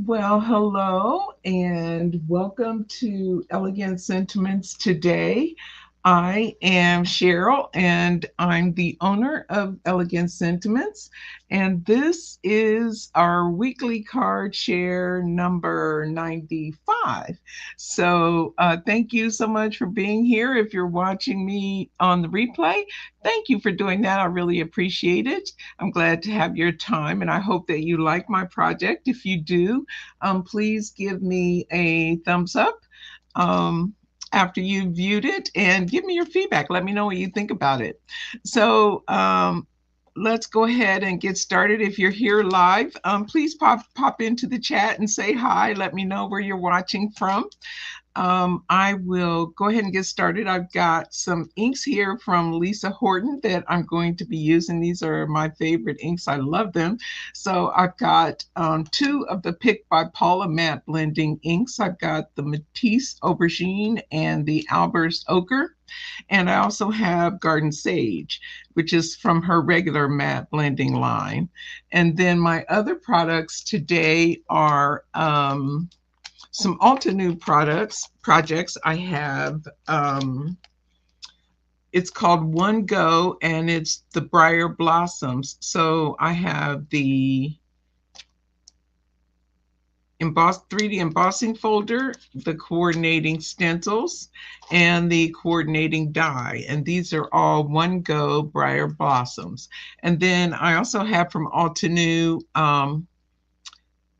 Well, hello and welcome to Elegant Sentiments today. I am Sheryl and I'm the owner of Elegant Sentiments. And this is our weekly card share number 95. So thank you so much for being here. If you're watching me on the replay, thank you for doing that. I really appreciate it. I'm glad to have your time and I hope that you like my project. If you do, please give me a thumbs up after you viewed it and give me your feedback. Let me know what you think about it. So let's go ahead and get started. If you're here live, please pop into the chat and say hi. Let me know where you're watching from. I will go ahead and get started. I've got some inks here from Lisa Horton that I'm going to be using. These are my favorite inks. I love them. So I've got two of the Pick by Paula matte blending inks. I've got the Matisse Aubergine and the Albers Ochre. And I also have Garden Sage, which is from her regular matte blending line. And then my other products today are some Altenew projects. I have it's called One Go and it's the Briar Blossoms. So I have the 3D embossing folder, the coordinating stencils, and the coordinating die. And these are all One Go Briar Blossoms. And then I also have from Altenew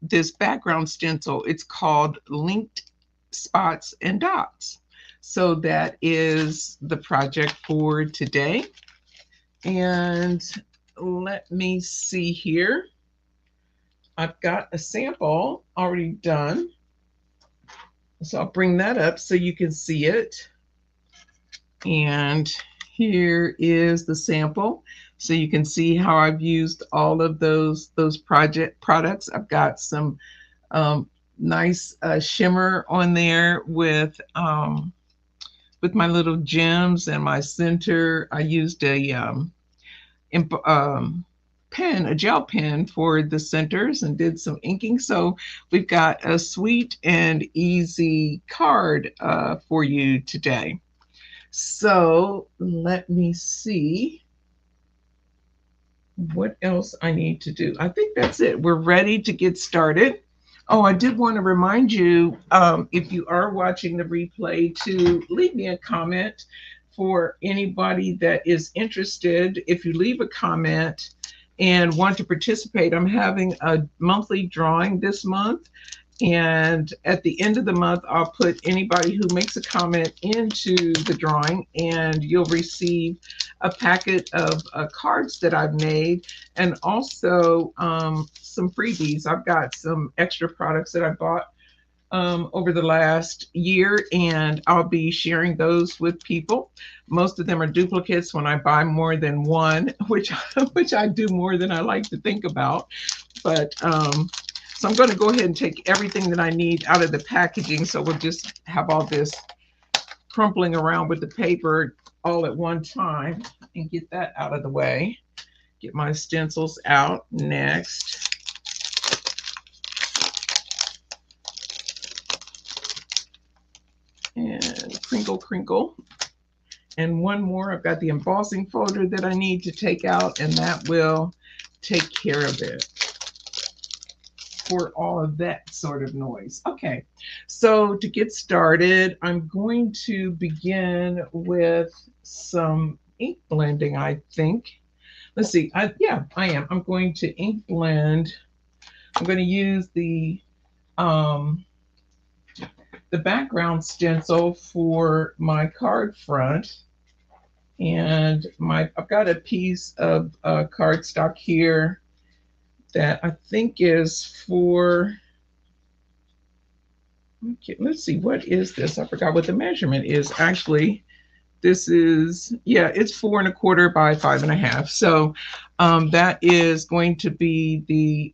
this background stencil. It's called Linked Spots and Dots. So that is the project for today. And let me see here. I've got a sample already done. So I'll bring that up so you can see it. And here is the sample. So you can see how I've used all of those products. I've got some nice shimmer on there with my little gems and my center. I used a pen, a gel pen for the centers and did some inking. So we've got a sweet and easy card for you today. So let me see what else I need to do. I think that's it. We're ready to get started. Oh, I did want to remind you, if you are watching the replay, to leave me a comment for anybody that is interested. If you leave a comment and want to participate, I'm having a monthly drawing this month. And at the end of the month, I'll put anybody who makes a comment into the drawing, and you'll receive a packet of cards that I've made, and also some freebies. I've got some extra products that I bought over the last year, and I'll be sharing those with people. Most of them are duplicates when I buy more than one, which I do more than I like to think about. But so I'm going to go ahead and take everything that I need out of the packaging. So we'll just have all this crumpling around with the paper all at one time and get that out of the way. Get my stencils out next. And crinkle, crinkle. And one more, I've got the embossing folder that I need to take out, and that will take care of it for all of that sort of noise. Okay, so to get started, I'm going to begin with some ink blending, I think. Let's see, yeah, I am. I'm going to ink blend. I'm going to use the background stencil for my card front. And I've got a piece of cardstock here that I think is for, okay, let's see, what is this? I forgot what the measurement is. Actually, this is, yeah, it's 4 1/4 by 5 1/2. So that is going to be the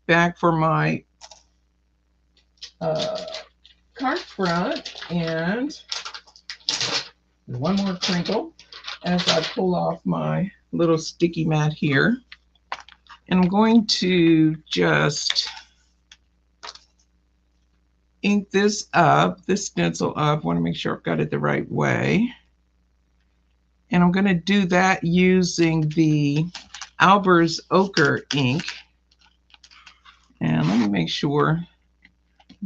back for my card front. And one more crinkle as I pull off my little sticky mat here. And I'm going to just ink this up, this stencil up. I want to make sure I've got it the right way. And I'm going to do that using the Albers Ochre ink. And let me make sure. I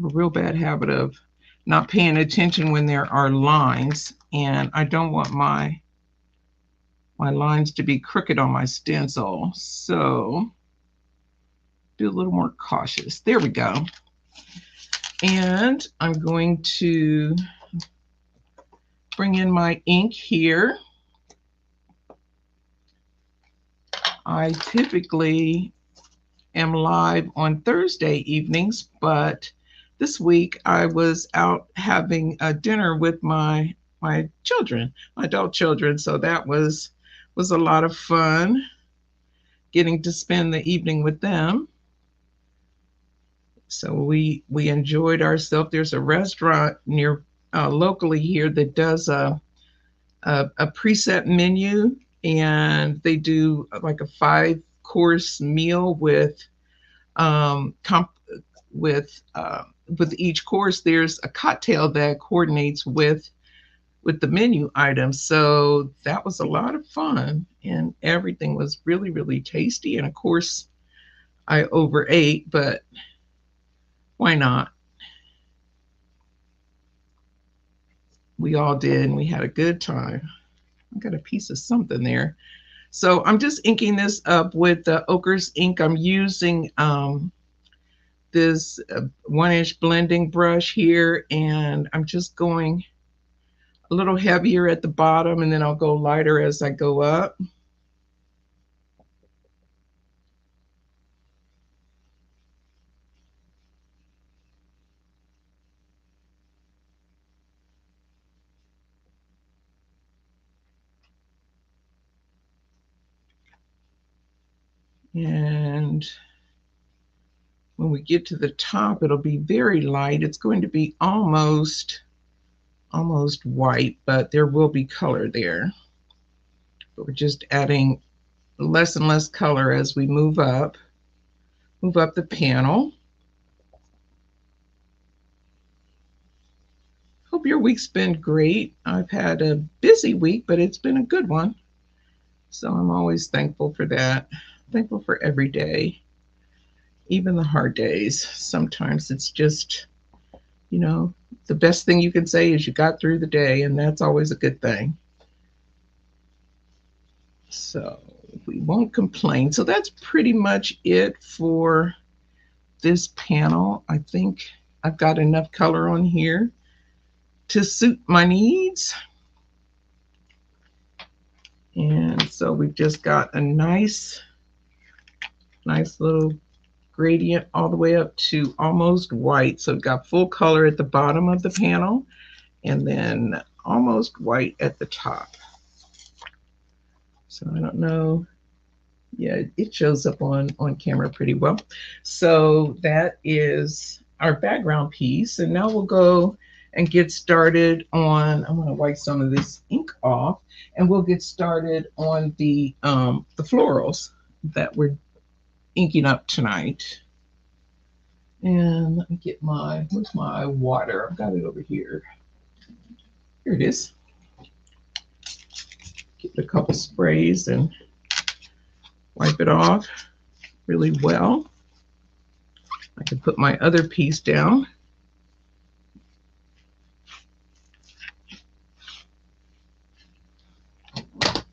have a real bad habit of not paying attention when there are lines, and I don't want my lines to be crooked on my stencil. So be a little more cautious. There we go. And I'm going to bring in my ink here. I typically am live on Thursday evenings, but this week I was out having a dinner with my children, my adult children, so that was a lot of fun getting to spend the evening with them. So we enjoyed ourselves. There's a restaurant near locally here that does a preset menu, and they do like a 5-course meal with with each course there's a cocktail that coordinates with the menu items. So that was a lot of fun, and everything was really, really tasty. And of course I overate, but why not? We all did, and we had a good time. I got a piece of something there. So I'm just inking this up with the Ochre's ink. I'm using this 1-inch blending brush here, and I'm just going a little heavier at the bottom, and then I'll go lighter as I go up. And when we get to the top, it'll be very light. It's going to be almost white, but there will be color there. But we're just adding less and less color as we move up the panel. Hope your week's been great. I've had a busy week, but it's been a good one. So I'm always thankful for that. Thankful for every day, even the hard days. Sometimes it's just, the best thing you can say is you got through the day, and that's always a good thing. So we won't complain. So that's pretty much it for this panel. I think I've got enough color on here to suit my needs. And so we've just got a nice little gradient all the way up to almost white. So we've got full color at the bottom of the panel, and then almost white at the top. So I don't know. Yeah, it shows up on camera pretty well. So that is our background piece. And now we'll go and get started on, I'm going to wipe some of this ink off, and we'll get started on the florals that we're inking up tonight. And let me get where's my water? I've got it over here. Here it is. Get a couple sprays and wipe it off really well. I can put my other piece down.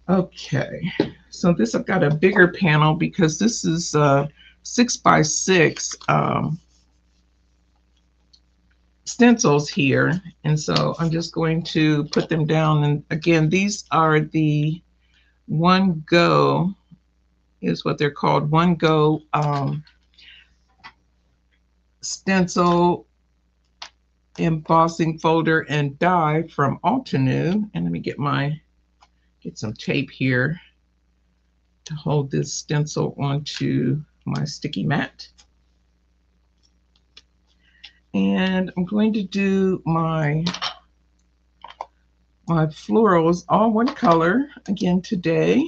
Okay, so this, I've got a bigger panel because this is 6x6 stencils here, and so I'm just going to put them down. And again, these are the One Go, is what they're called, One Go stencil embossing folder and die from Altenew. And let me get some tape here to hold this stencil onto my sticky mat. And I'm going to do my florals all one color again today.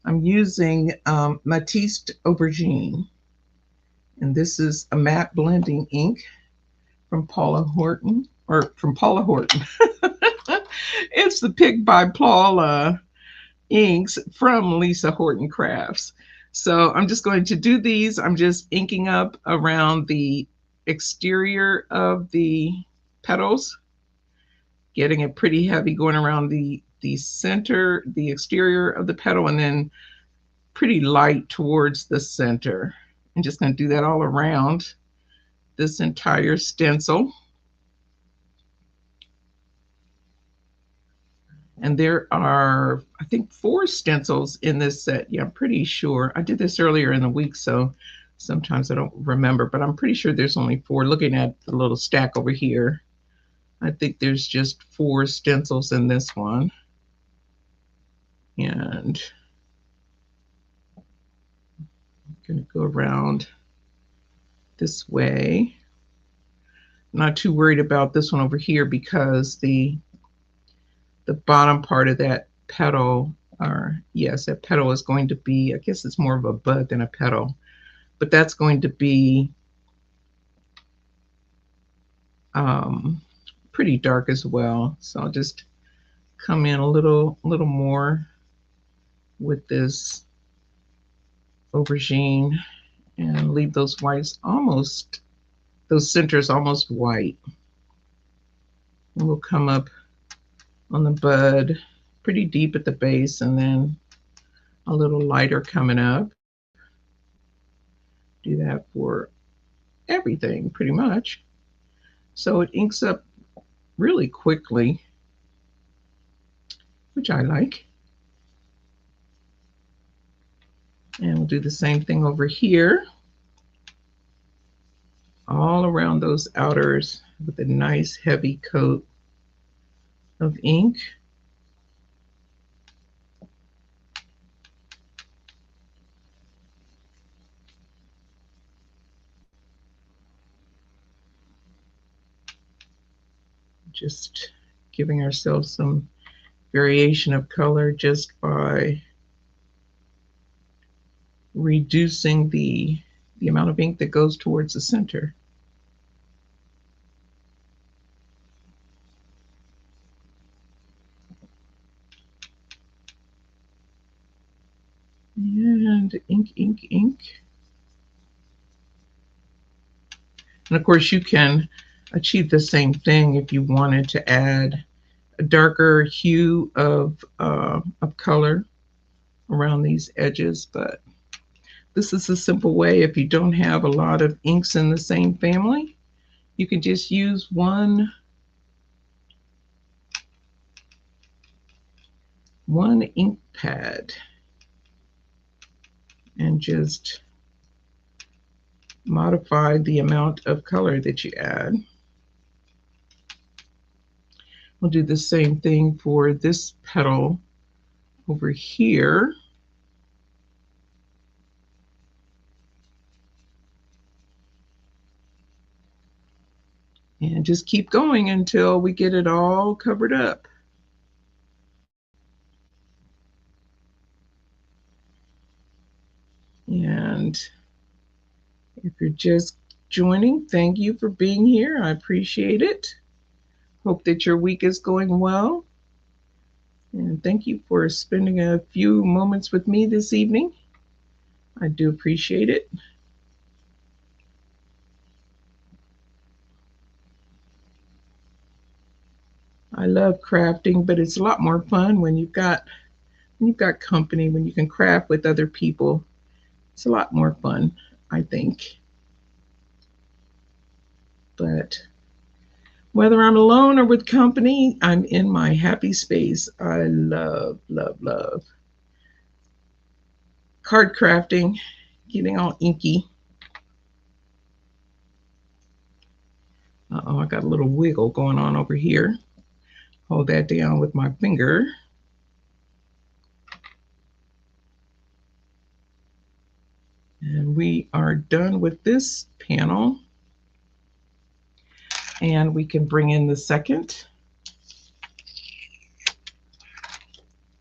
I'm using Matisse Aubergine, and this is a matte blending ink from Paula Horton, or from Paula Horton. It's the Pick by Paula inks from Lisa Horton Crafts. So I'm just going to do these. I'm just inking up around the exterior of the petals, getting it pretty heavy, going around the center, the exterior of the petal, and then pretty light towards the center. I'm just going to do that all around this entire stencil. And there are, I think, 4 stencils in this set. Yeah, I'm pretty sure. I did this earlier in the week, so sometimes I don't remember, but I'm pretty sure there's only 4. Looking at the little stack over here, I think there's just 4 stencils in this one. And I'm going to go around this way. I'm not too worried about this one over here because the bottom part of that petal, or yes, that petal is going to be, I guess it's more of a bud than a petal, but that's going to be pretty dark as well. So I'll just come in a little more with this aubergine and leave those whites almost, those centers almost white. And we'll come up on the bud pretty deep at the base, and then a little lighter coming up. Do that for everything pretty much. So it inks up really quickly, which I like. And we'll do the same thing over here, all around those outers with a nice heavy coat of ink. Just giving ourselves some variation of color just by reducing the amount of ink that goes towards the center. And ink, ink, ink. And of course you can achieve the same thing if you wanted to add a darker hue of color around these edges, but this is a simple way. If you don't have a lot of inks in the same family, you can just use one ink pad and just modify the amount of color that you add. We'll do the same thing for this petal over here. And just keep going until we get it all covered up. And if you're just joining, thank you for being here. I appreciate it. Hope that your week is going well. And thank you for spending a few moments with me this evening. I do appreciate it. I love crafting, but it's a lot more fun when you've got company, when you can craft with other people. It's a lot more fun, I think. But whether I'm alone or with company, I'm in my happy space. I love, love, love card crafting, getting all inky. Uh-oh, I got a little wiggle going on over here. Hold that down with my finger. And we are done with this panel. And we can bring in the second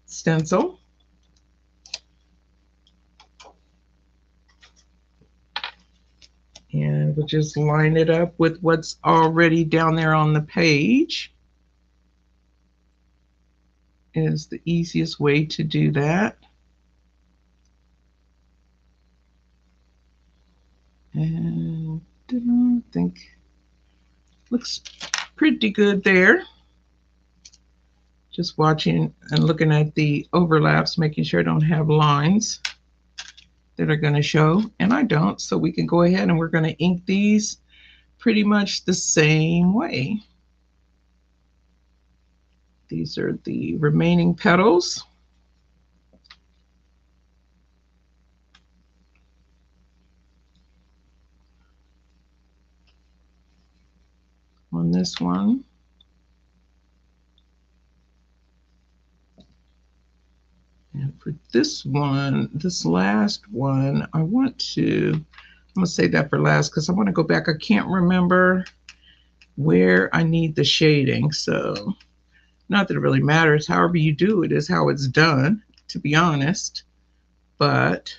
stencil. And will just line it up with what's already down there on the page. Is the easiest way to do that. And I think looks pretty good there. Just watching and looking at the overlaps, making sure I don't have lines that are going to show, and I don't, so we can go ahead and we're going to ink these pretty much the same way. These are the remaining petals. On this one. And for this one, this last one, I'm going to save that for last because I want to go back. I can't remember where I need the shading. So not that it really matters. However you do it is how it's done, to be honest. But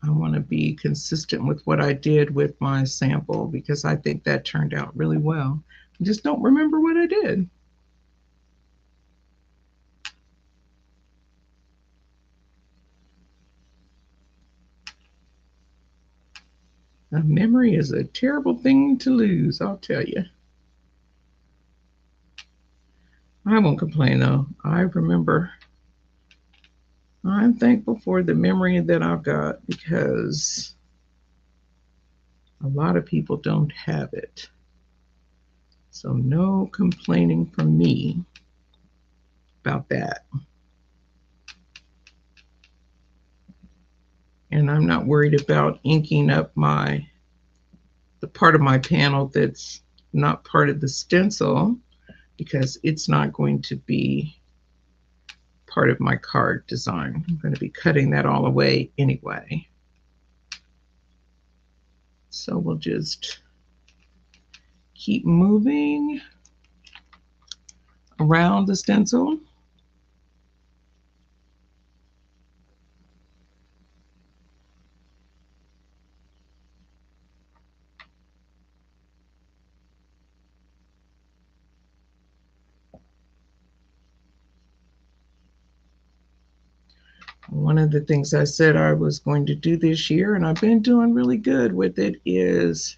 I want to be consistent with what I did with my sample because I think that turned out really well. I just don't remember what I did. A memory is a terrible thing to lose, I'll tell you. I won't complain though. I remember. I'm thankful for the memory that I've got because a lot of people don't have it. So no complaining from me about that. And I'm not worried about inking up the part of my panel that's not part of the stencil because it's not going to be part of my card design. I'm going to be cutting that all away anyway. So we'll just keep moving around the stencil. One of the things I said I was going to do this year, and I've been doing really good with it, is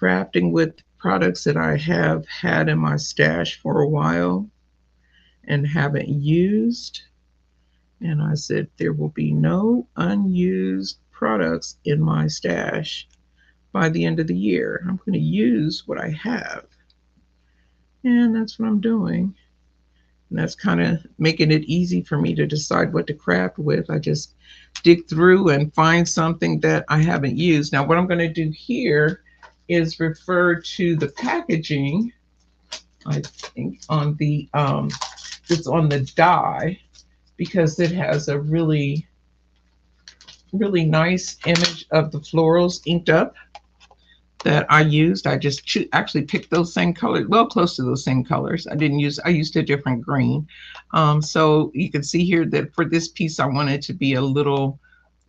crafting with products that I have had in my stash for a while and haven't used. And I said there will be no unused products in my stash by the end of the year. I'm going to use what I have. And that's what I'm doing. And that's kind of making it easy for me to decide what to craft with. I just dig through and find something that I haven't used. Now, what I'm going to do here is refer to the packaging, I think, on the it's on the die, because it has a really nice image of the florals inked up that I used. I just actually picked those same colors, well, close to those same colors. I used a different green. So you can see here that for this piece, I wanted to be a little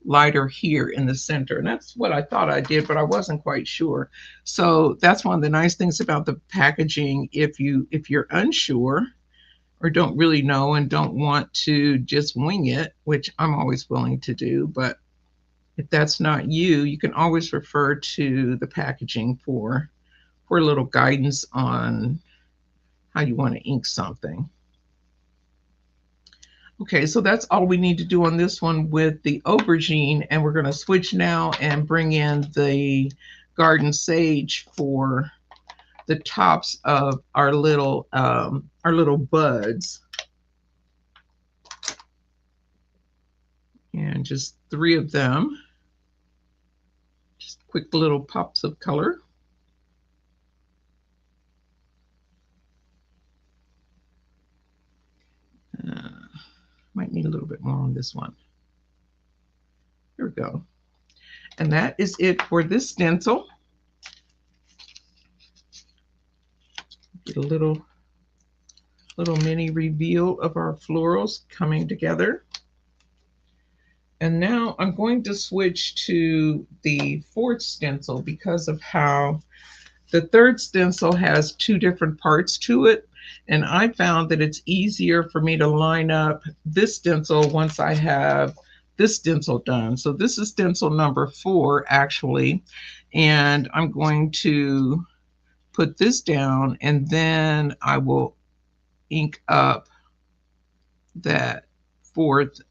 lighter here in the center. And that's what I thought I did, but I wasn't quite sure. So that's one of the nice things about the packaging. If you're unsure or don't really know and don't want to just wing it, which I'm always willing to do, but if that's not you, you can always refer to the packaging for a little guidance on how you want to ink something. Okay, so that's all we need to do on this one with the aubergine, and we're going to switch now and bring in the garden sage for the tops of our little buds. And just 3 of them. Just quick little pops of color. Might need a little bit more on this one. Here we go. And that is it for this stencil. Get a little mini reveal of our florals coming together. And now I'm going to switch to the fourth stencil because of how the third stencil has two different parts to it. And I found that it's easier for me to line up this stencil once I have this stencil done. So this is stencil number 4, actually. And I'm going to put this down, and then I will ink up that fourth,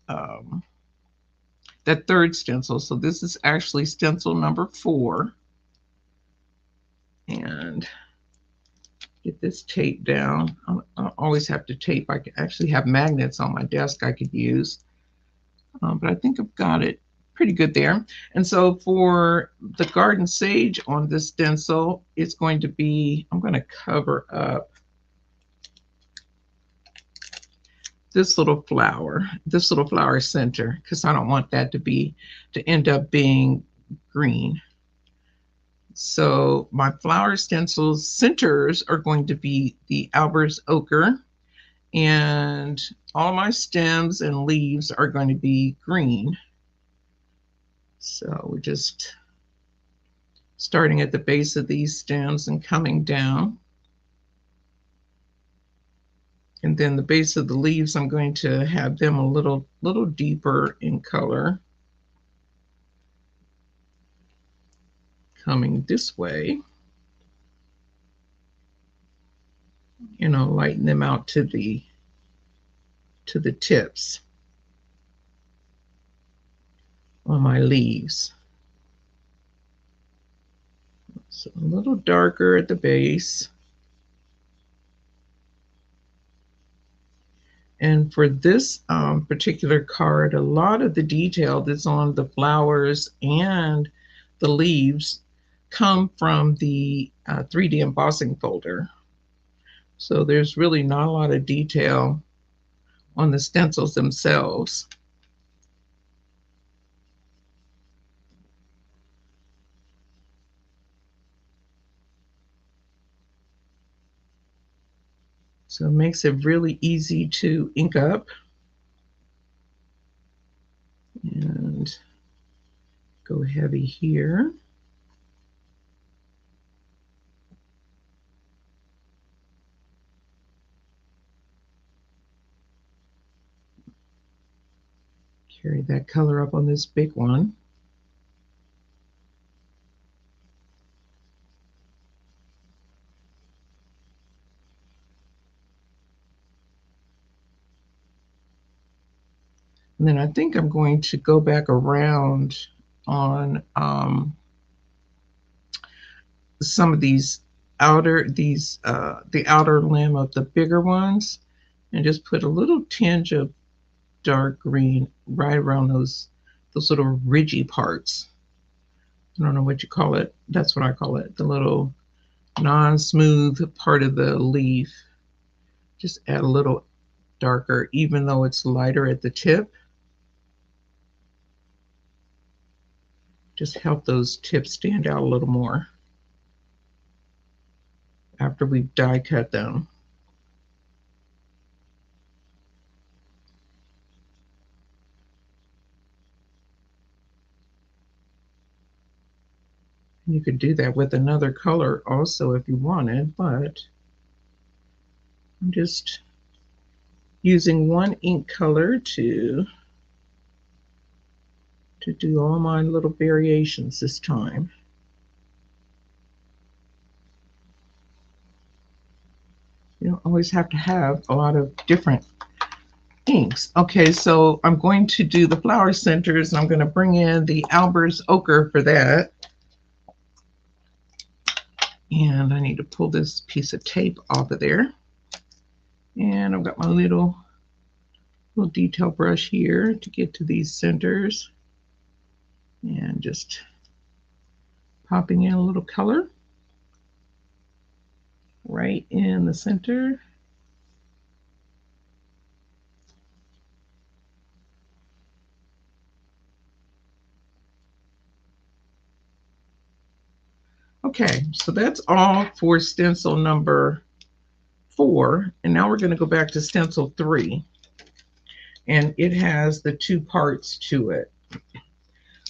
that third stencil. So this is actually stencil number 4. And get this tape down. I always have to tape. I actually have magnets on my desk I could use. But I think I've got it pretty good there. And so for the garden sage on this stencil, it's going to be, I'm going to cover up this little flower center, because I don't want that to end up being green. So my flower stencils centers are going to be the Albers Ochre, and all my stems and leaves are going to be green. So we're just starting at the base of these stems and coming down. And then the base of the leaves, I'm going to have them a little deeper in color, coming this way. You know, lighten them out to the tips on my leaves. So a little darker at the base. And for this particular card, a lot of the detail that's on the flowers and the leaves come from the 3D embossing folder. So there's really not a lot of detail on the stencils themselves. So it makes it really easy to ink up. And go heavy here. Carry that color up on this big one. And then I think I'm going to go back around on some of these the outer limb of the bigger ones, and just put a little tinge of dark green right around those little ridgy parts. I don't know what you call it. That's what I call it. The little non-smooth part of the leaf. Just add a little darker, even though it's lighter at the tip. Just help those tips stand out a little more after we've die cut them. You could do that with another color also if you wanted, but I'm just using one ink color to do all my little variations this time. You don't always have to have a lot of different inks. Okay, so I'm going to do the flower centers, and I'm going to bring in the Albers Ochre for that. And I need to pull this piece of tape off of there. And I've got my little detail brush here to get to these centers. And just popping in a little color right in the center. Okay, so that's all for stencil number 4. And now we're going to go back to stencil 3. And it has the 2 parts to it.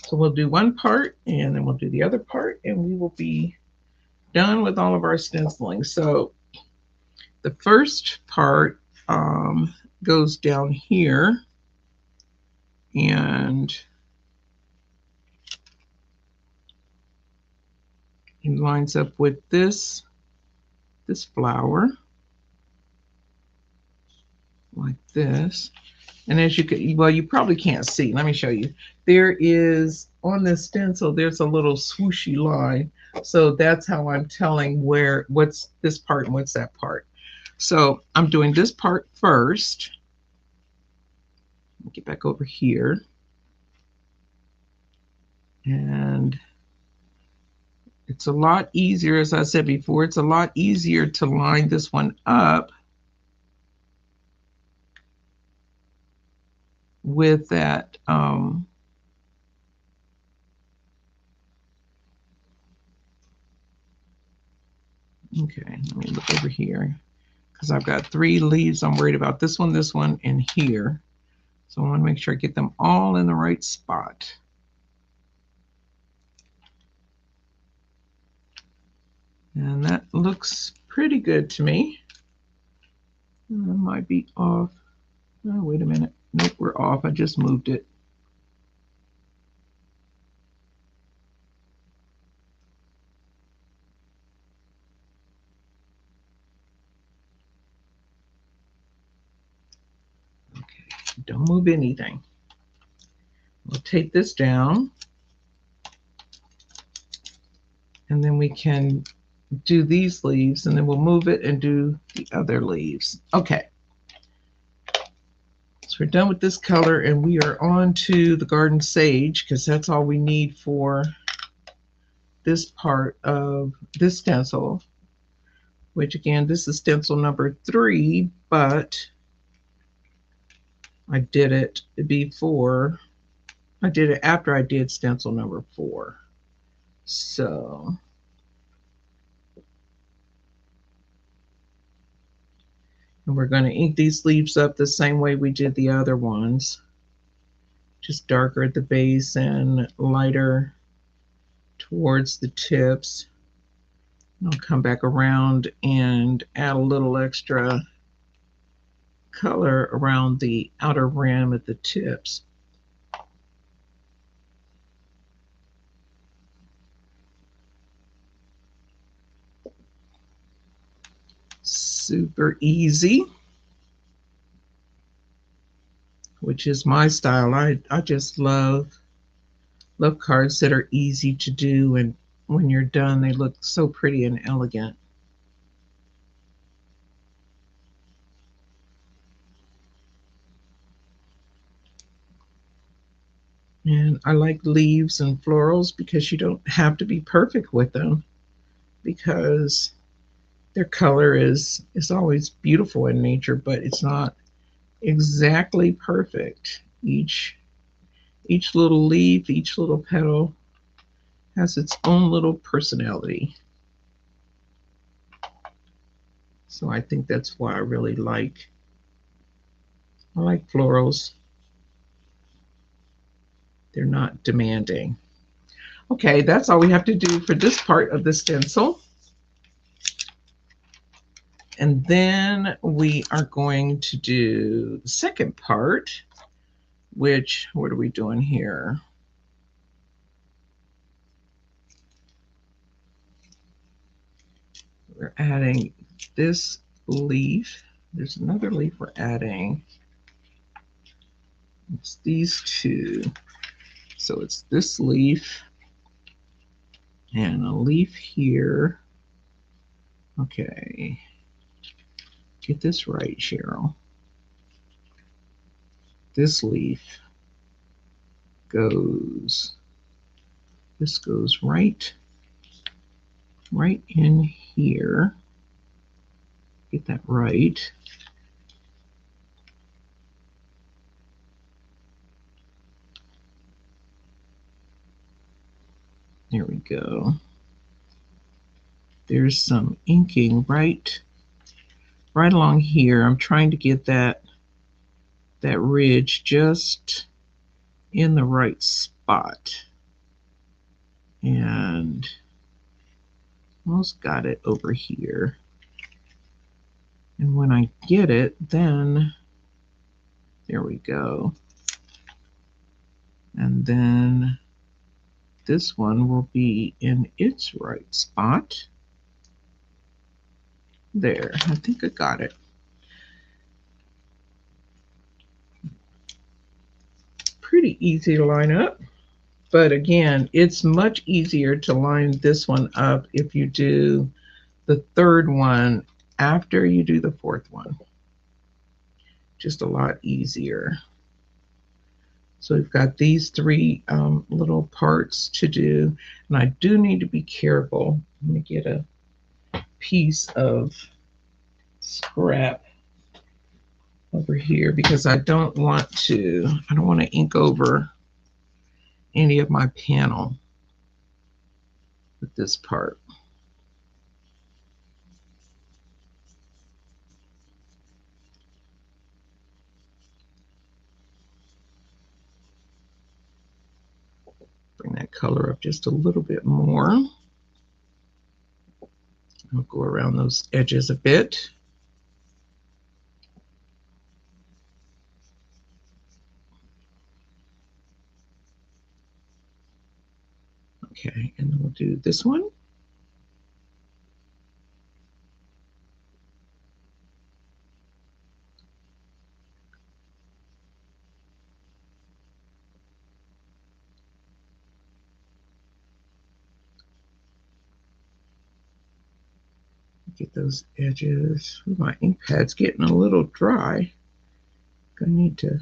So we'll do one part and then we'll do the other part and we will be done with all of our stenciling. So the first part goes down here and it lines up with this flower like this. And as you can, well, you probably can't see. Let me show you. There is, on this stencil, there's a little swooshy line. So that's how I'm telling what's this part and what's that part. So I'm doing this part first. Get back over here. And it's a lot easier, as I said before, it's a lot easier to line this one up with that okay, let me look over here because I've got 3 leaves. I'm worried about this one, and here. So I want to make sure I get them all in the right spot. And that looks pretty good to me. I might be off. Oh, wait a minute. Nope, we're off. I just moved it. Okay, don't move anything. We'll take this down. And then we can do these leaves, and then we'll move it and do the other leaves. Okay. So we're done with this color, and we are on to the garden sage because that's all we need for this part of this stencil, which again, this is stencil number 3, but I did it before. I did it after I did stencil number 4. So and we're going to ink these leaves up the same way we did the other ones, just darker at the base and lighter towards the tips. And I'll come back around and add a little extra color around the outer rim at the tips. Super easy, which is my style. I just love cards that are easy to do, and when you're done they look so pretty and elegant. And I like leaves and florals because you don't have to be perfect with them, because their color is always beautiful in nature, but it's not exactly perfect. Each little leaf, each little petal has its own little personality. So I think that's why I really like florals. They're not demanding. Okay, that's all we have to do for this part of the stencil. And then we are going to do the second part, which, what are we doing here? We're adding this leaf. There's another leaf we're adding. It's these 2. So it's this leaf and a leaf here. Okay. Get this right, Sheryl. This leaf goes, this goes right in here. Get that right. There we go. There's some inking right along here. I'm trying to get that ridge just in the right spot. And almost got it over here. And when I get it, then there we go. And then this one will be in its right spot. There, I think I got it. Pretty easy to line up. But again, it's much easier to line this one up if you do the third one after you do the fourth one. Just a lot easier. So we've got these three little parts to do. And I do need to be careful. Let me get a piece of scrap over here because I don't want to ink over any of my panel with this part. Bring that color up just a little bit more. I'll go around those edges a bit. Okay, and then we'll do this one. Get those edges. My ink pad's getting a little dry. Gonna need to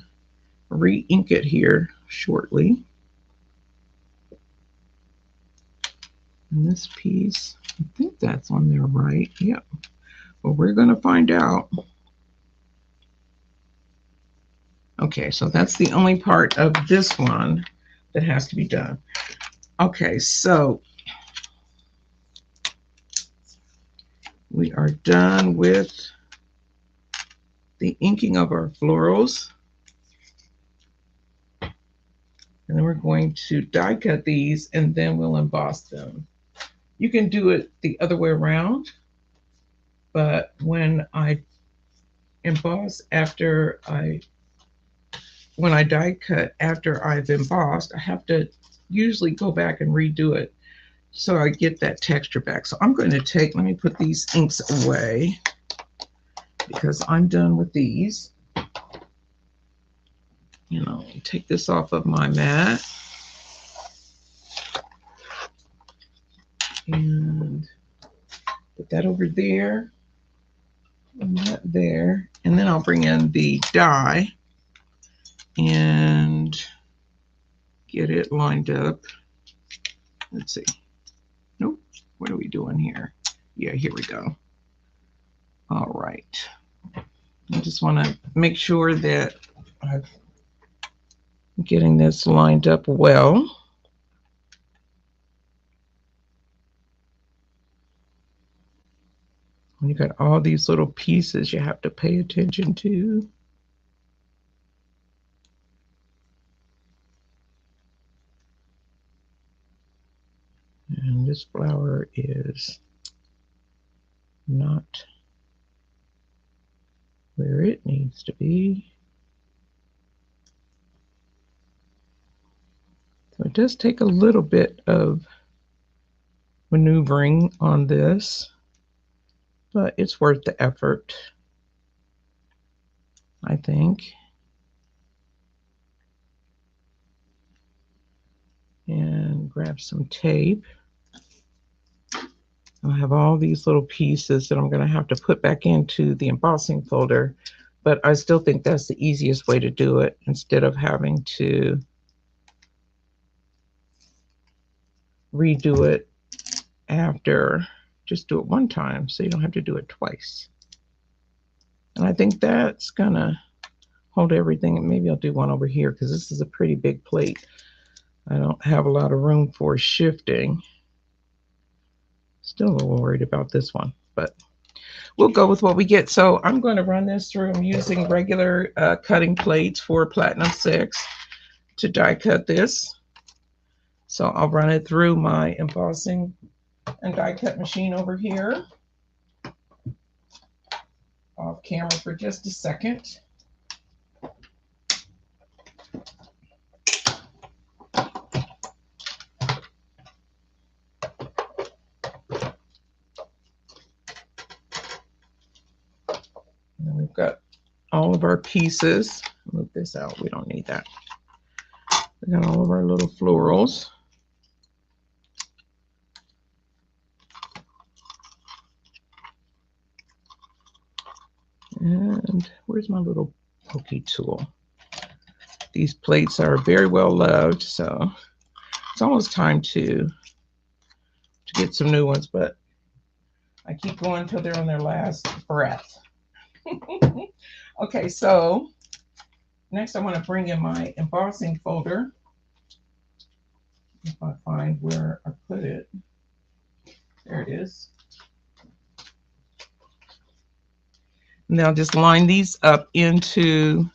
re-ink it here shortly. And this piece, I think that's on there right. Yep. Well, we're gonna find out. Okay, so that's the only part of this one that has to be done. Okay, so we are done with the inking of our florals. And then we're going to die cut these and then we'll emboss them. You can do it the other way around, but when I emboss when I die cut after I've embossed, I have to usually go back and redo it so I get that texture back. So I'm going to let me put these inks away because I'm done with these. You know, take this off of my mat. And put that over there and that there. And then I'll bring in the die and get it lined up. Let's see. Nope. What are we doing here? Yeah, here we go. All right. I just want to make sure that I'm getting this lined up well. You got all these little pieces you have to pay attention to. And this flower is not where it needs to be. So it does take a little bit of maneuvering on this, but it's worth the effort, I think. And grab some tape. I have all these little pieces that I'm going to have to put back into the embossing folder, but I still think that's the easiest way to do it instead of having to redo it after. Just do it one time so you don't have to do it twice. And I think that's gonna hold everything. And maybe I'll do one over here because this is a pretty big plate. I don't have a lot of room for shifting. Still a little worried about this one, but we'll go with what we get. So I'm going to run this through. I'm using regular cutting plates for Platinum 6 to die cut this. So I'll run it through my embossing and die cut machine over here. Off camera for just a second. And then we've got all of our pieces. Move this out, we don't need that. We got all of our little florals. And where's my little pokey tool? These plates are very well loved, so it's almost time to get some new ones, but I keep going until they're on their last breath. Okay, so next I want to bring in my embossing folder. If I find where I put it. There it is. Now just line these up into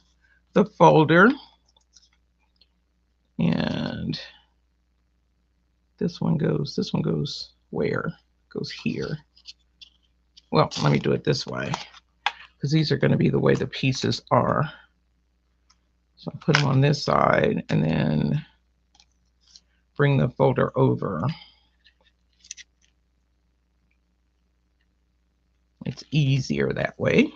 the folder. And this one goes where? Goes here. Well, let me do it this way, because these are going to be the way the pieces are. So I'll put them on this side and then bring the folder over. It's easier that way.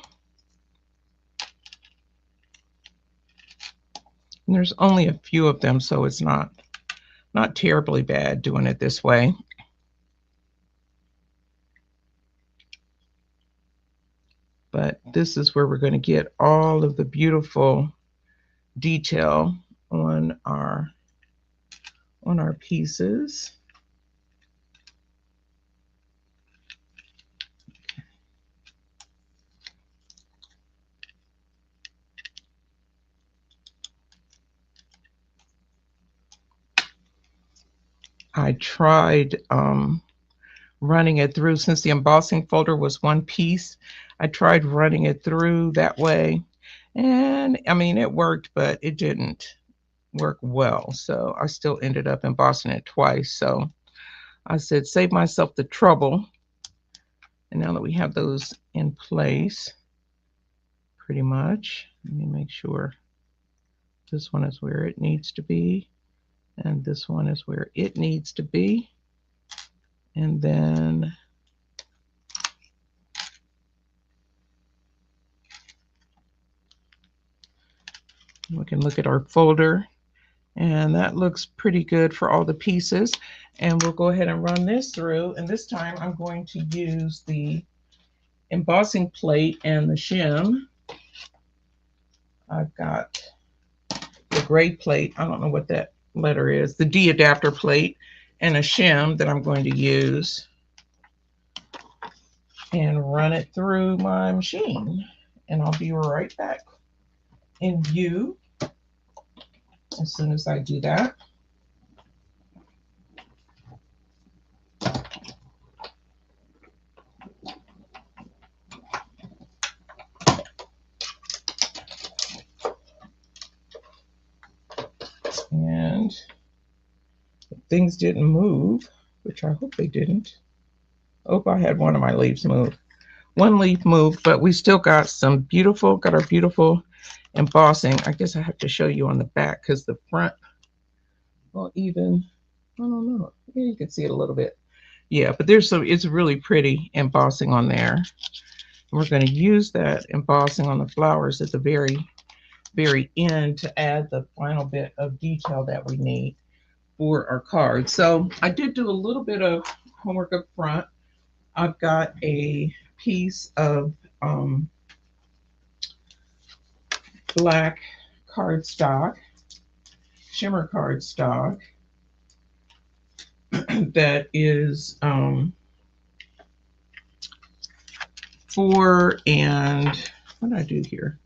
And there's only a few of them, so it's not terribly bad doing it this way. But this is where we're going to get all of the beautiful detail on our pieces. I tried running it through, since the embossing folder was one piece. I tried running it through that way, and I mean it worked, but it didn't work well, so I still ended up embossing it twice. So I said save myself the trouble, and now that we have those in place pretty much, let me make sure this one is where it needs to be and this one is where it needs to be. And then we can look at our folder, and that looks pretty good for all the pieces. And we'll go ahead and run this through, and this time I'm going to use the embossing plate and the shim. I've got the gray plate, I don't know what that letter is, the D adapter plate, and a shim that I'm going to use and run it through my machine. And I'll be right back in view as soon as I do that. And if things didn't move, which I hope they didn't. Oh, I had one of my leaves move. One leaf moved, but we still got some beautiful, got our beautiful embossing. I guess I have to show you on the back because the front, well, even, I don't know. Yeah, you can see it a little bit. Yeah, but there's some, it's really pretty embossing on there. And we're going to use that embossing on the flowers at the very end to add the final bit of detail that we need for our card. So I did do a little bit of homework up front. I've got a piece of black cardstock, shimmer cardstock, that is 4 and, what did I do here?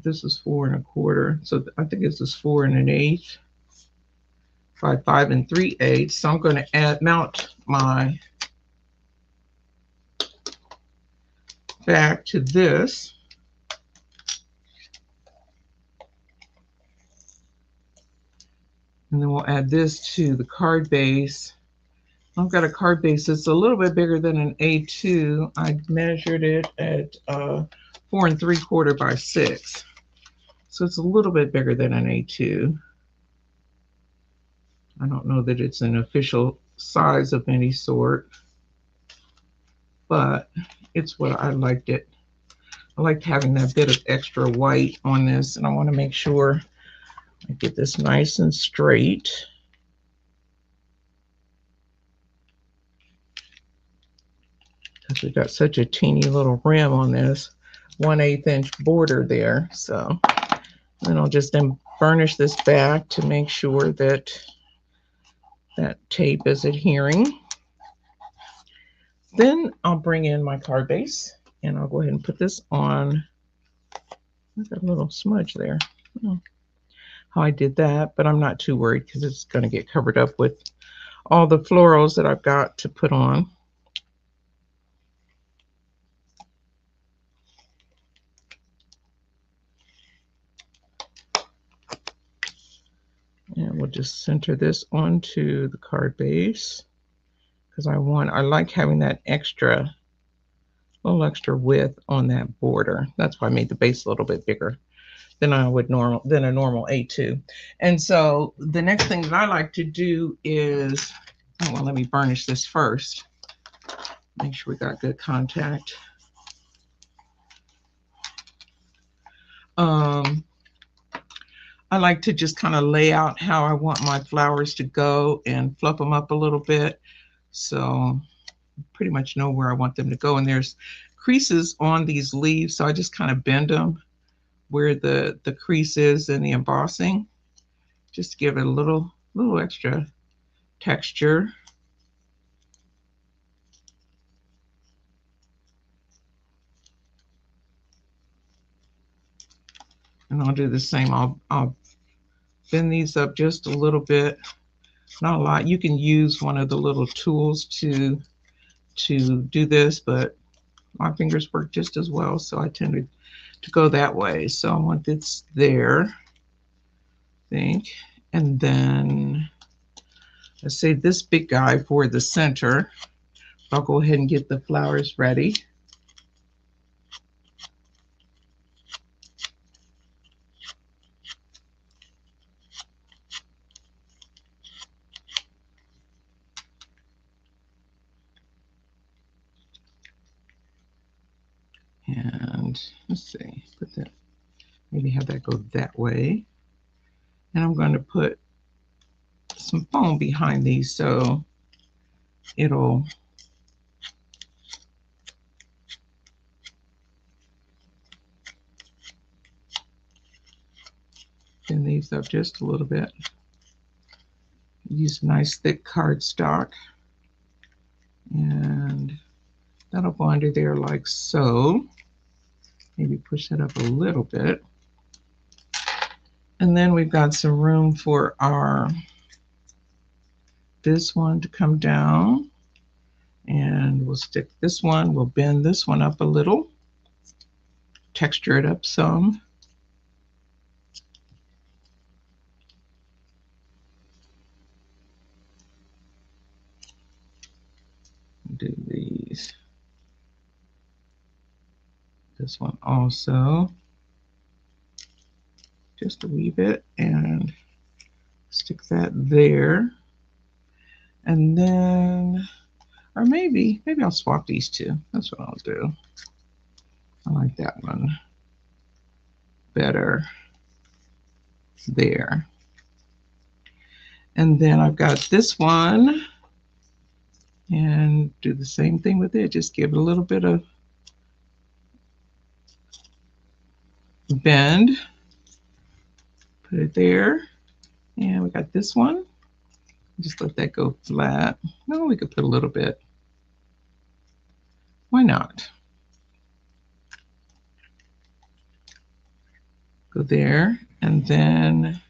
This is 4 1/4, so I think this is 4 1/8, 5 3/8. So I'm going to mount my back to this. And then we'll add this to the card base. I've got a card base that's a little bit bigger than an A2. I measured it at 4 3/4 by 6. So it's a little bit bigger than an A2. I don't know that it's an official size of any sort, but it's what I liked it. I liked having that bit of extra white on this, and I want to make sure I get this nice and straight. Because we got such a teeny little rim on this 1/8 inch border there. So then I'll just then burnish this back to make sure that that tape is adhering. Then I'll bring in my card base and I'll go ahead and put this on. There's a little smudge there. How I did that, but I'm not too worried because it's going to get covered up with all the florals that I've got to put on. And we'll just center this onto the card base because I like having that little extra width on that border. That's why I made the base a little bit bigger than a normal A2. And so the next thing that I like to do is, well, let me burnish this first. Make sure we got good contact. I like to just kind of lay out how I want my flowers to go and fluff them up a little bit. So I pretty much know where I want them to go. And there's creases on these leaves, so I just kind of bend them where the crease is in the embossing, just to give it a little extra texture. And I'll do the same. I'll bend these up just a little bit, not a lot. You can use one of the little tools to do this, but my fingers work just as well, so I tend to go that way. So I want this there, I think. And then let's say this big guy for the center. I'll go ahead and get the flowers ready. And let's see, put that, maybe have that go that way. And I'm going to put some foam behind these so it'll thin these up just a little bit. Use nice thick cardstock, and that'll go under there like so. Maybe push that up a little bit. And then we've got some room for this one to come down. And we'll stick this one, we'll bend this one up a little, texture it up some. Do these. This one also, just a wee bit, and stick that there. And then, or maybe I'll swap these two. That's what I'll do. I like that one better there. And then I've got this one, and do the same thing with it. Just give it a little bit of bend, put it there. And we got this one, just let that go flat. No, we could put a little bit, why not? Go there, and then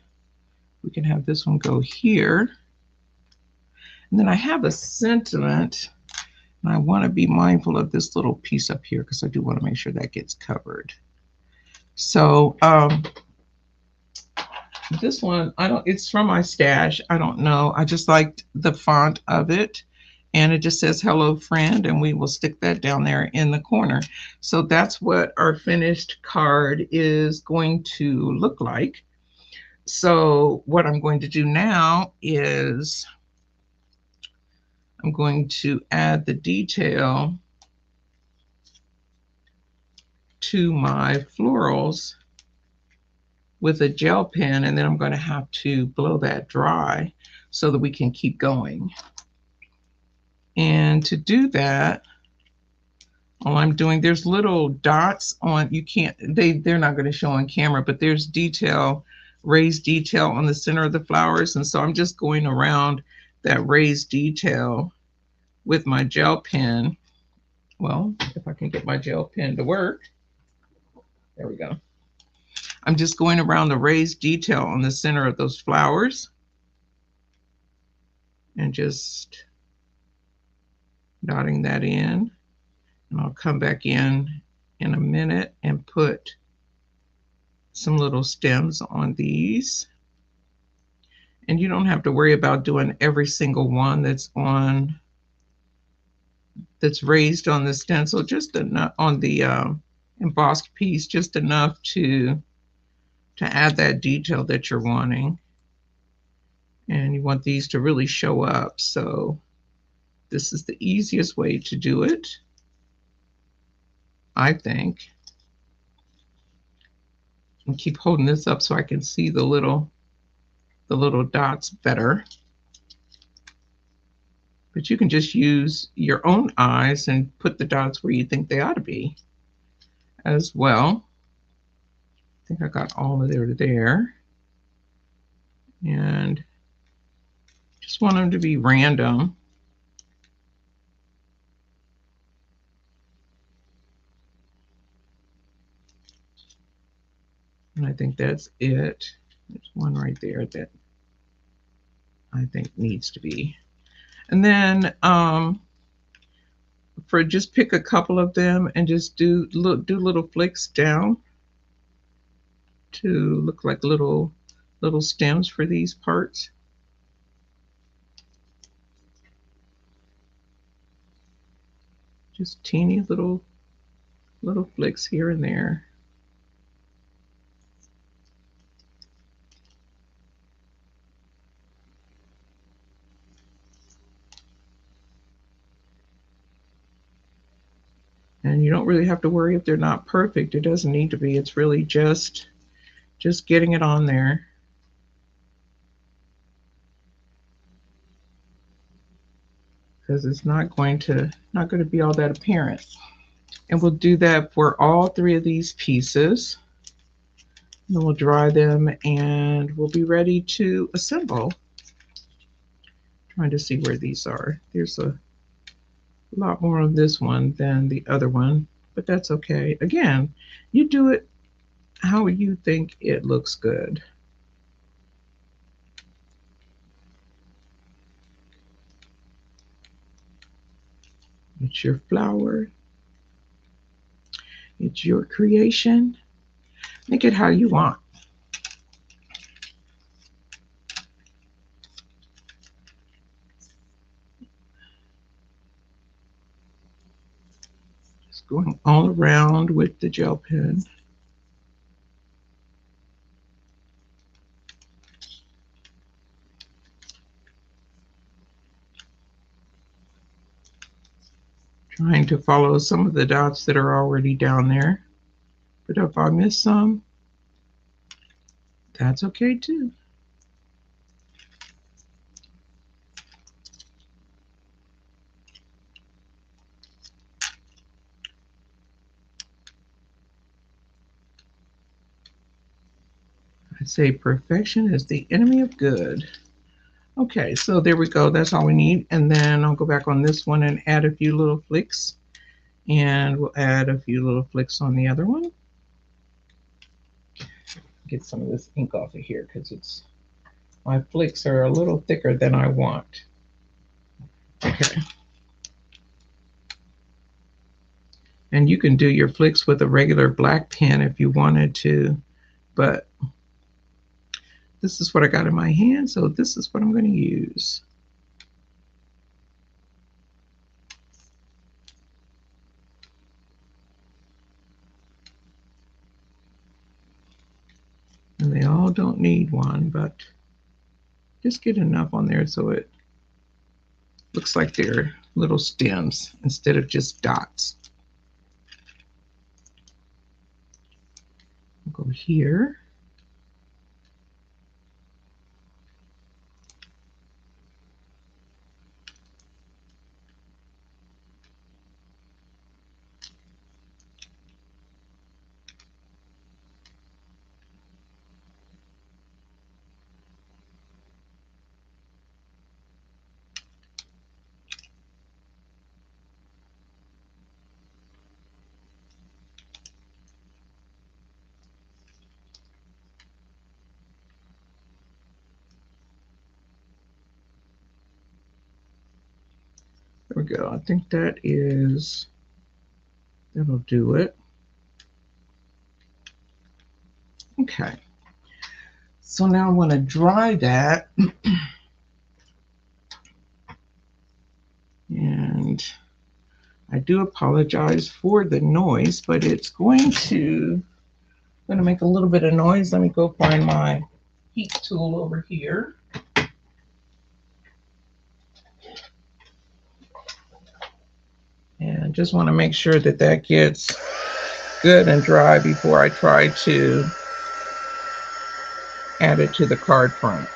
we can have this one go here. And then I have a sentiment, and I want to be mindful of this little piece up here because I do want to make sure that gets covered. So This one, I don't, it's from my stash. I don't know. I just liked the font of it. And it just says hello friend, and we will stick that down there in the corner. So that's what our finished card is going to look like. So what I'm going to do now is I'm going to add the detail to my florals with a gel pen, and then I'm going to have to blow that dry so that we can keep going. And to do that, all I'm doing, there's little dots on, you can't, they're not going to show on camera, but there's detail, raised detail on the center of the flowers. And so I'm just going around that raised detail with my gel pen. Well, if I can get my gel pen to work. There we go. I'm just going around the raised detail on the center of those flowers and just dotting that in. And I'll come back in a minute and put some little stems on these. And you don't have to worry about doing every single one that's raised on the stencil, just enough on the embossed piece, just enough to add that detail that you're wanting. And you want these to really show up. So this is the easiest way to do it, I think. And keep holding this up so I can see the little dots better. But you can just use your own eyes and put the dots where you think they ought to be as well. I think I got all of there to there. And just want them to be random. And I think that's it. There's one right there that I think needs to be. And then for just pick a couple of them and just do little flicks down to look like little stems for these parts. Just teeny little flicks here and there. And you don't really have to worry if they're not perfect. It doesn't need to be. It's really just getting it on there. Because it's not going to be all that apparent. And we'll do that for all three of these pieces. Then we'll dry them and we'll be ready to assemble. Trying to see where these are. There's a lot more of this one than the other one, but that's okay. Again, you do it how you think it looks good. It's your flower. It's your creation. Make it how you want. Just going all around with the gel pen. Trying to follow some of the dots that are already down there. But if I miss some, that's okay too. I say perfection is the enemy of good. Okay, so there we go. That's all we need. And then I'll go back on this one and add a few little flicks. And we'll add a few little flicks on the other one. Get some of this ink off of here because my flicks are a little thicker than I want. Okay. And you can do your flicks with a regular black pen if you wanted to, but this is what I got in my hand, so this is what I'm going to use. And they all don't need one, but just get enough on there so it looks like they're little stems instead of just dots. I'll go here. There we go. I think that'll do it. Okay. So now I want to dry that. And I do apologize for the noise, but it's going to make a little bit of noise. Let me go find my heat tool over here. And just want to make sure that that gets good and dry before I try to add it to the card front.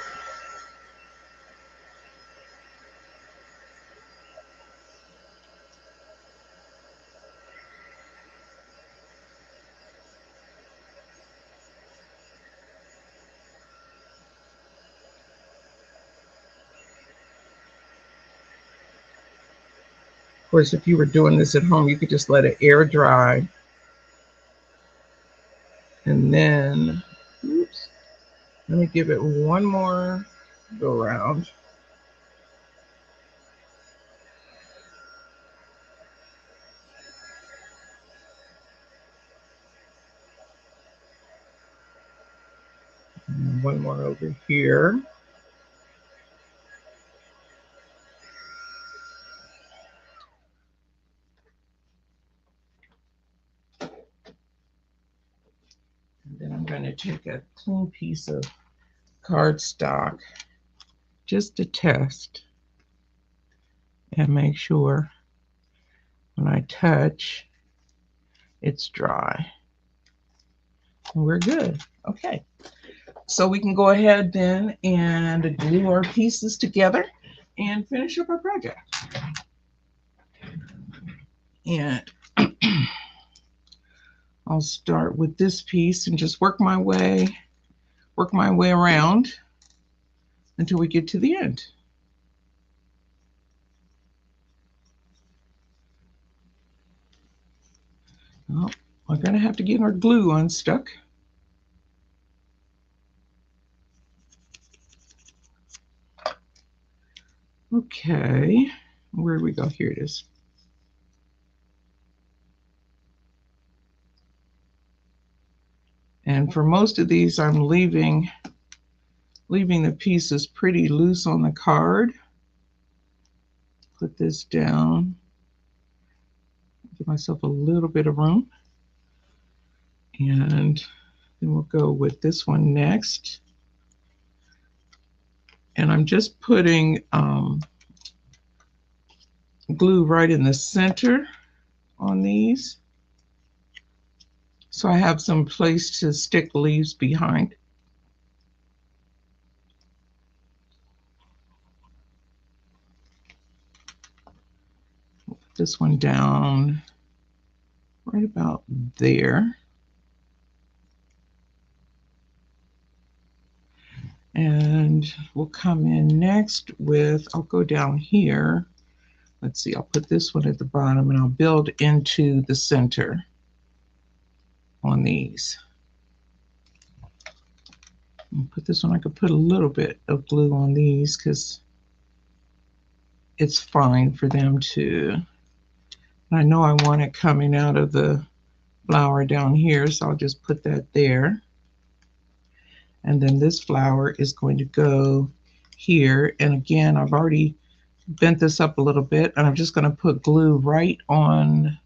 Of course, if you were doing this at home, you could just let it air dry. And then, oops, let me give it one more go around. And one more over here. And then I'm going to take a clean piece of cardstock just to test and make sure when I touch it's dry. And we're good. Okay. So we can go ahead then and glue our pieces together and finish up our project. And I'll start with this piece and just work my way around until we get to the end. Oh, we're going to have to get our glue unstuck. Okay, where do we go? Here it is. And for most of these, I'm leaving the pieces pretty loose on the card. Put this down. Give myself a little bit of room. And then we'll go with this one next. And I'm just putting glue right in the center on these, so I have some place to stick leaves behind. Put this one down right about there. And we'll come in next with, I'll go down here. Let's see, I'll put this one at the bottom and I'll build into the center on these. I'll put this one, I could put a little bit of glue on these because it's fine for them to, I know I want it coming out of the flower down here, so I'll just put that there. And then this flower is going to go here. And again, I've already bent this up a little bit, and I'm just going to put glue right on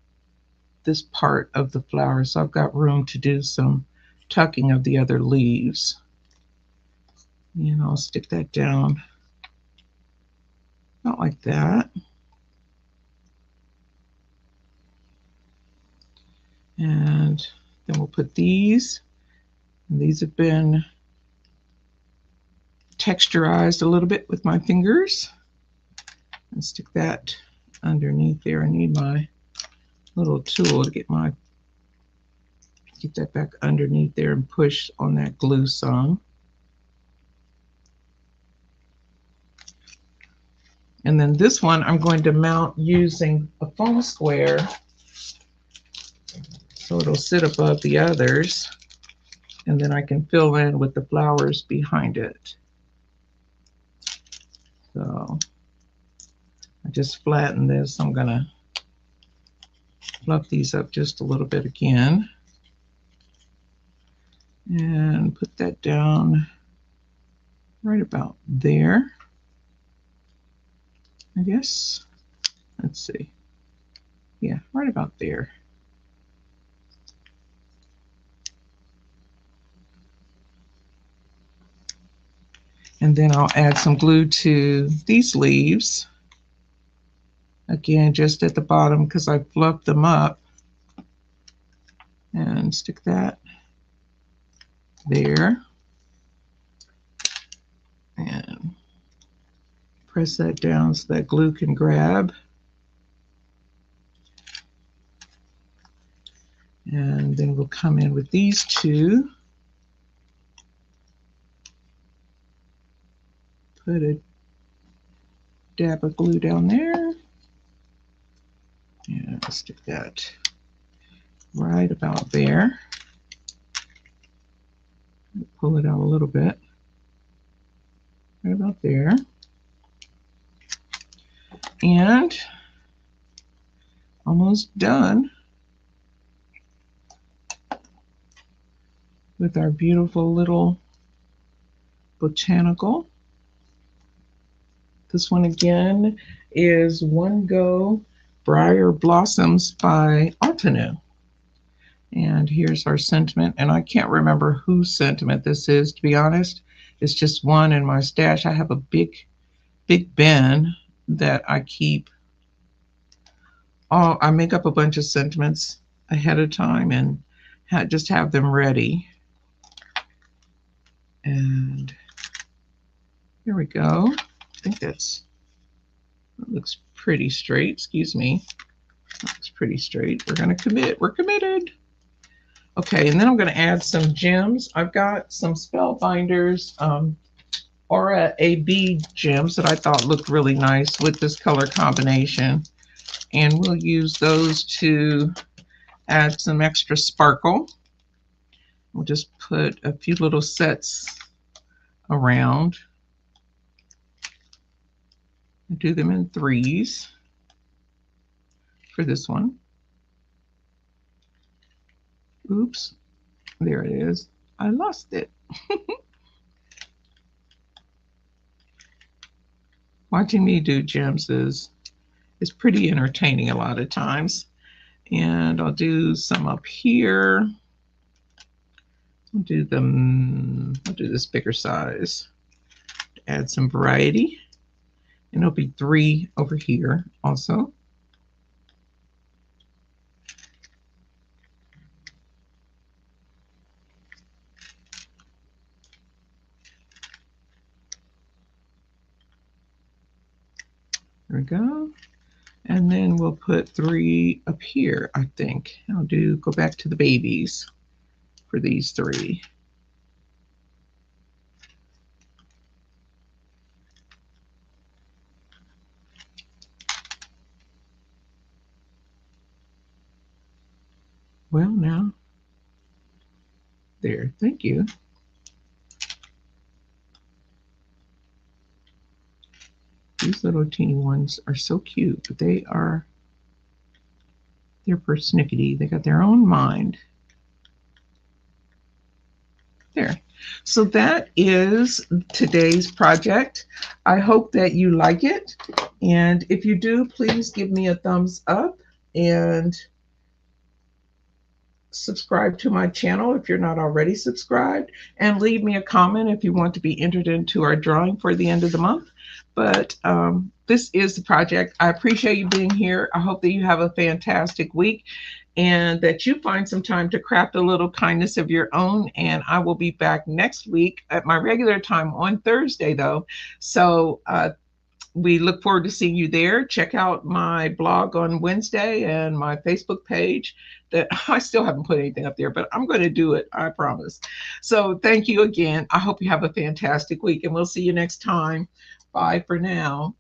this part of the flower, so I've got room to do some tucking of the other leaves. And I'll stick that down about like that. And then we'll put these, and these have been texturized a little bit with my fingers, and stick that underneath there. I need my little tool to get that back underneath there and push on that glue some. And then this one I'm going to mount using a foam square, so it'll sit above the others, and then I can fill in with the flowers behind it. So I just flatten this. I'm going to fluff these up just a little bit again and put that down right about there, I guess. Let's see. Yeah, right about there. And then I'll add some glue to these leaves. Again, just at the bottom because I fluffed them up. And stick that there. And press that down so that glue can grab. And then we'll come in with these two. Put a dab of glue down there. And stick that right about there. Pull it out a little bit. Right about there. And almost done with our beautiful little botanical. This one again is One Go Briar Blossoms by Altenew. And here's our sentiment. And I can't remember whose sentiment this is, to be honest. It's just one in my stash. I have a big bin that I keep. I make up a bunch of sentiments ahead of time and just have them ready. And here we go. I think that looks pretty straight. Excuse me. That looks pretty straight. We're going to commit. We're committed. Okay, and then I'm going to add some gems. I've got some Spellbinders Aura AB gems that I thought looked really nice with this color combination. And we'll use those to add some extra sparkle. We'll just put a few little sets around. Do them in threes for this one. Oops, there it is. I lost it. Watching me do gems is pretty entertaining a lot of times. And I'll do some up here. I'll do this bigger size to add some variety. And it'll be 3 over here also. There we go. And then we'll put 3 up here, I think. I'll go back to the babies for these 3. Well, now, there, thank you. These little teeny ones are so cute, but they're persnickety. They got their own mind. There. So that is today's project. I hope that you like it. And if you do, please give me a thumbs up and subscribe to my channel if you're not already subscribed, and leave me a comment if you want to be entered into our drawing for the end of the month. But this is the project. I appreciate you being here. I hope that you have a fantastic week and that you find some time to craft a little kindness of your own. And I will be back next week at my regular time on Thursday, though. So we look forward to seeing you there. Check out my blog on Wednesday and my Facebook page that I still haven't put anything up there, but I'm going to do it, I promise. So thank you again. I hope you have a fantastic week, and we'll see you next time. Bye for now.